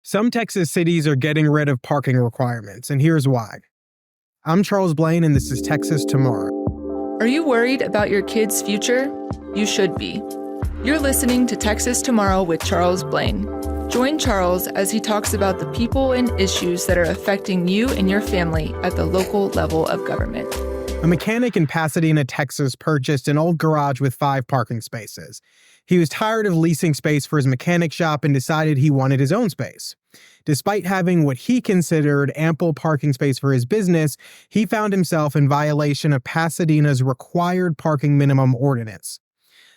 Some Texas cities are getting rid of parking requirements, and here's why. I'm Charles Blaine, and this is Texas Tomorrow. Are you worried about your kids' future? You should be. You're listening to Texas Tomorrow with Charles Blaine. Join Charles as he talks about the people and issues that are affecting you and your family at the local level of government. A mechanic in Pasadena, Texas, purchased an old garage with 5 parking spaces. He was tired of leasing space for his mechanic shop and decided he wanted his own space. Despite having what he considered ample parking space for his business, he found himself in violation of Pasadena's required parking minimum ordinance.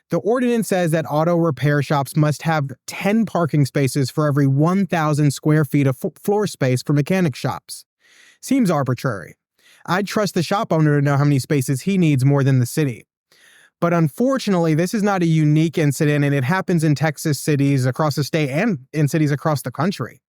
The ordinance says that auto repair shops must have 10 parking spaces for every 1,000 square feet of floor space for mechanic shops. Seems arbitrary. I'd trust the shop owner to know how many spaces he needs more than the city. But unfortunately, this is not a unique incident, and it happens in Texas cities across the state and in cities across the country.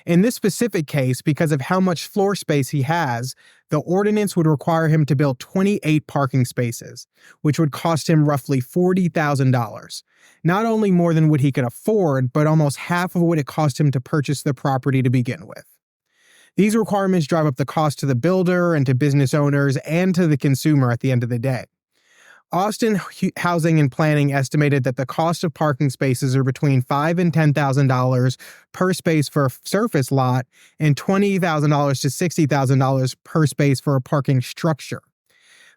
In this specific case, because of how much floor space he has, the ordinance would require him to build 28 parking spaces, which would cost him roughly $40,000. Not only more than what he could afford, but almost half of what it cost him to purchase the property to begin with. These requirements drive up the cost to the builder and to business owners and to the consumer at the end of the day. Austin Housing and Planning estimated that the cost of parking spaces are between $5,000 and $10,000 per space for a surface lot and $20,000 to $60,000 per space for a parking structure.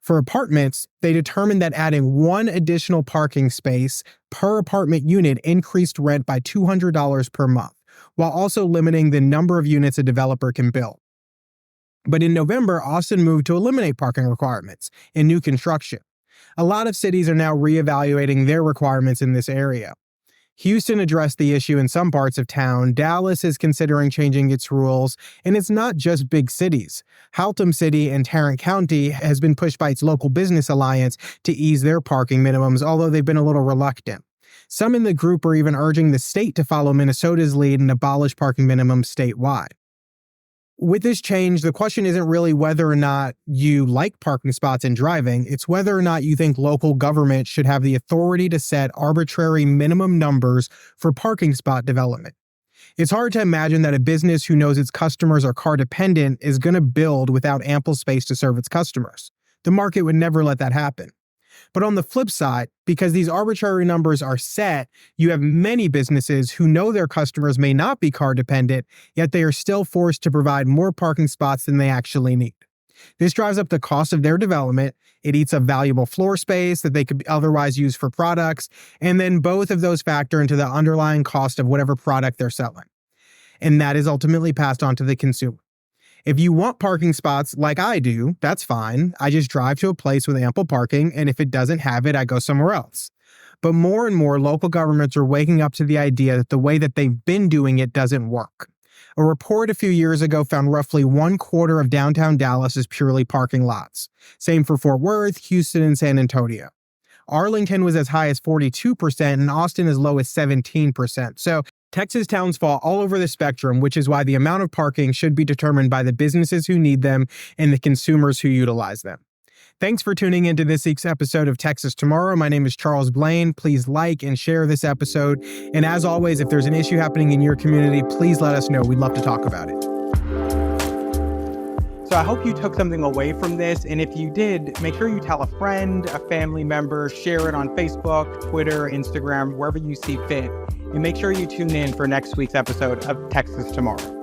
For apartments, they determined that adding 1 additional parking space per apartment unit increased rent by $200 per month, while also limiting the number of units a developer can build. But in November, Austin moved to eliminate parking requirements in new construction. A lot of cities are now reevaluating their requirements in this area. Houston addressed the issue in some parts of town. Dallas is considering changing its rules, and it's not just big cities. Haltom City and Tarrant County has been pushed by its local business alliance to ease their parking minimums, although they've been a little reluctant. Some in the group are even urging the state to follow Minnesota's lead and abolish parking minimums statewide. With this change, the question isn't really whether or not you like parking spots and driving, it's whether or not you think local government should have the authority to set arbitrary minimum numbers for parking spot development. It's hard to imagine that a business who knows its customers are car dependent is going to build without ample space to serve its customers. The market would never let that happen. But on the flip side, because these arbitrary numbers are set, you have many businesses who know their customers may not be car dependent, yet they are still forced to provide more parking spots than they actually need. This drives up the cost of their development, it eats up valuable floor space that they could otherwise use for products, and then both of those factor into the underlying cost of whatever product they're selling. And that is ultimately passed on to the consumer. If you want parking spots like I do, that's fine. I just drive to a place with ample parking, and if it doesn't have it, I go somewhere else. But more and more local governments are waking up to the idea that the way that they've been doing it doesn't work. A report a few years ago found roughly 1/4 of downtown Dallas is purely parking lots. Same for Fort Worth, Houston, and San Antonio. Arlington was as high as 42%, and Austin as low as 17%. So Texas towns fall all over the spectrum, which is why the amount of parking should be determined by the businesses who need them and the consumers who utilize them. Thanks for tuning into this week's episode of Texas Tomorrow. My name is Charles Blaine. Please like and share this episode. And as always, if there's an issue happening in your community, please let us know. We'd love to talk about it. So I hope you took something away from this. And if you did, make sure you tell a friend, a family member, share it on Facebook, Twitter, Instagram, wherever you see fit. And make sure you tune in for next week's episode of Texas Tomorrow.